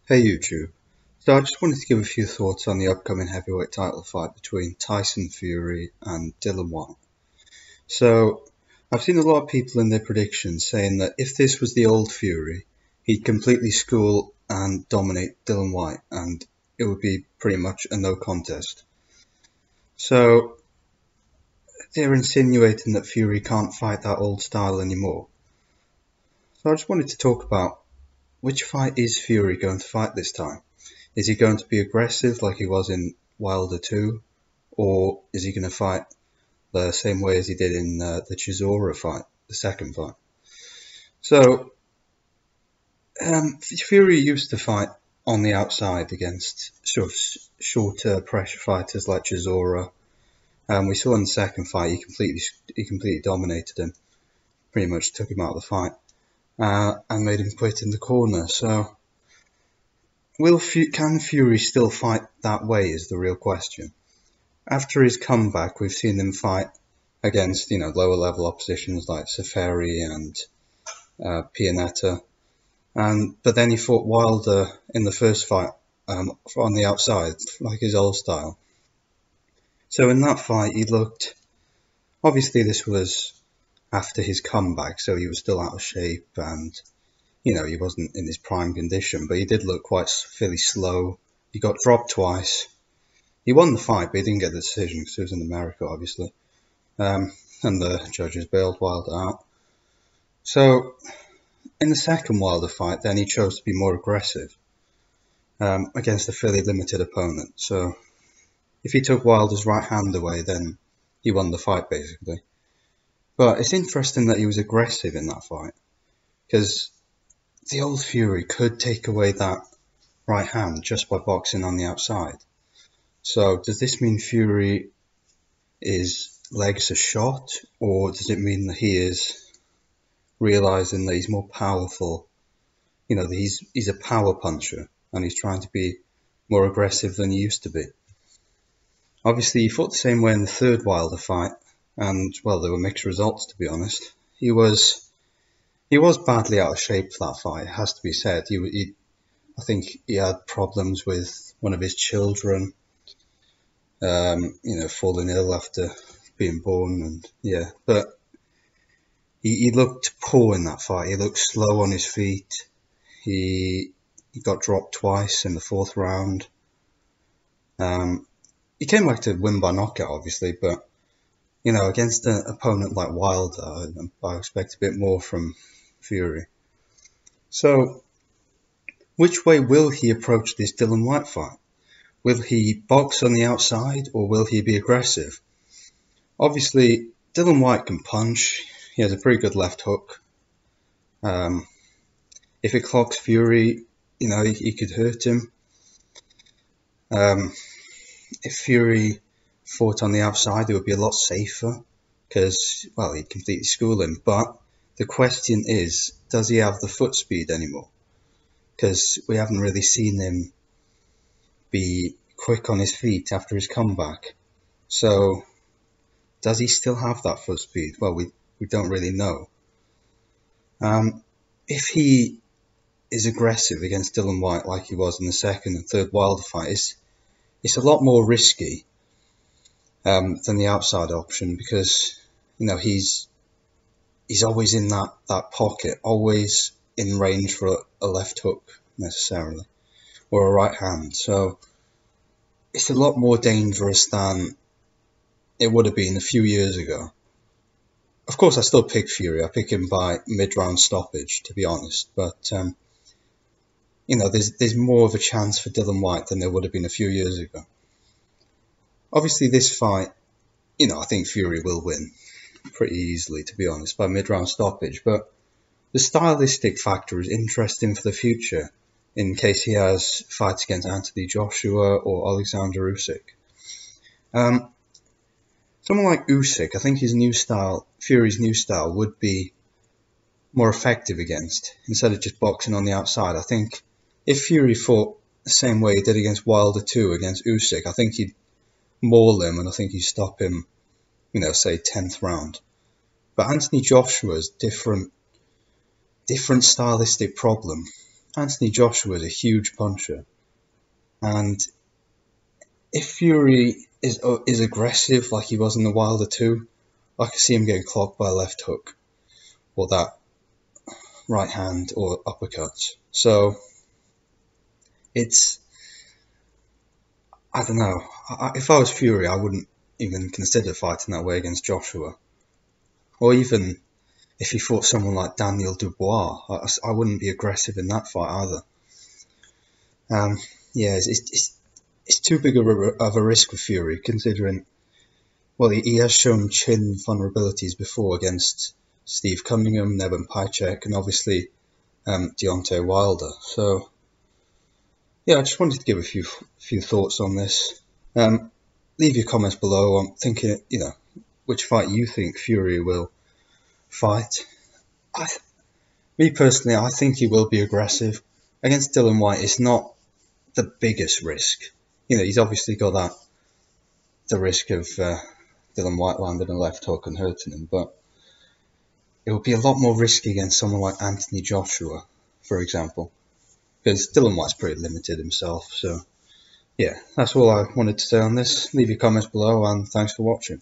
Hey YouTube. So I just wanted to give a few thoughts on the upcoming heavyweight title fight between Tyson Fury and Dillian Whyte. So I've seen a lot of people in their predictions saying that if this was the old Fury, he'd completely school and dominate Dillian Whyte and it would be pretty much a no contest. So they're insinuating that Fury can't fight that old style anymore. So I just wanted to talk about which fight is Fury going to fight this time? Is he going to be aggressive like he was in Wilder 2? Or is he going to fight the same way as he did in the Chisora fight, the second fight? So, Fury used to fight on the outside against sort of shorter pressure fighters like Chisora. We saw in the second fight he completely dominated him, pretty much took him out of the fight, and made him quit in the corner. So, can Fury still fight that way is the real question. After his comeback, we've seen him fight against, lower level oppositions like Safari and Pianeta. But then he fought Wilder in the first fight on the outside, like his old style. So in that fight, he looked, obviously this was after his comeback, so he was still out of shape and, he wasn't in his prime condition, but he did look quite fairly slow. He got dropped twice. He won the fight, but he didn't get the decision because it was in America, obviously. And the judges bailed Wilder out. So, in the second Wilder fight, then he chose to be more aggressive against a fairly limited opponent. So, if he took Wilder's right hand away, then he won the fight, basically. But it's interesting that he was aggressive in that fight, because the old Fury could take away that right hand just by boxing on the outside. So does this mean Fury is legs are shot, or does it mean that he is realizing that he's more powerful? That he's a power puncher and he's trying to be more aggressive than he used to be. Obviously, he fought the same way in the third Wilder fight, and well, there were mixed results to be honest. He was badly out of shape for that fight, it has to be said. I think he had problems with one of his children. Falling ill after being born, but he looked poor in that fight. He looked slow on his feet. He got dropped twice in the fourth round. He came back to win by knockout, obviously, but against an opponent like Wilder, I expect a bit more from Fury. So, which way will he approach this Dillian Whyte fight? Will he box on the outside or will he be aggressive? Obviously, Dillian Whyte can punch. He has a pretty good left hook. If it clocks Fury, he could hurt him. If Fury fought on the outside, it would be a lot safer because, well, he'd completely school him. But the question is, does he have the foot speed anymore? Because we haven't really seen him be quick on his feet after his comeback. So, does he still have that foot speed? Well, we don't really know. If he is aggressive against Dillian Whyte like he was in the second and third Wilder fight, it's a lot more risky than the outside option because he's always in that pocket, always in range for a left hook necessarily or a right hand. So it's a lot more dangerous than it would have been a few years ago. Of course, I still pick Fury. I pick him by mid-round stoppage, to be honest. But there's more of a chance for Dillian Whyte than there would have been a few years ago. Obviously, this fight, I think Fury will win pretty easily, to be honest, by mid-round stoppage. But the stylistic factor is interesting for the future in case he has fights against Anthony Joshua or Alexander Usyk. Someone like Usyk, I think his new style, Fury's new style, would be more effective against, instead of just boxing on the outside. I think if Fury fought the same way he did against Wilder 2 against Usyk, I think he'd maul him and I think he'd stop him, say 10th round. But Anthony Joshua's different stylistic problem. Anthony Joshua is a huge puncher, and if Fury is aggressive like he was in the Wilder 2, I could see him getting clocked by a left hook or that right hand or uppercut. So it's, I don't know. If I was Fury, I wouldn't even consider fighting that way against Joshua. Or even if he fought someone like Daniel Dubois, I wouldn't be aggressive in that fight either. Yeah, it's too big of a risk for Fury, considering, well, he has shown chin vulnerabilities before against Steve Cunningham, Nevin Pacek, and obviously Deontay Wilder. So, yeah, I just wanted to give a few thoughts on this. Leave your comments below. I'm thinking, which fight you think Fury will fight. Me personally, I think he will be aggressive. Against Dillian Whyte, it's not the biggest risk. He's obviously got the risk of Dillian Whyte landing a left hook and hurting him, but it would be a lot more risky against someone like Anthony Joshua, for example, because Dillian Whyte's pretty limited himself. So, yeah, that's all I wanted to say on this. Leave your comments below, and thanks for watching.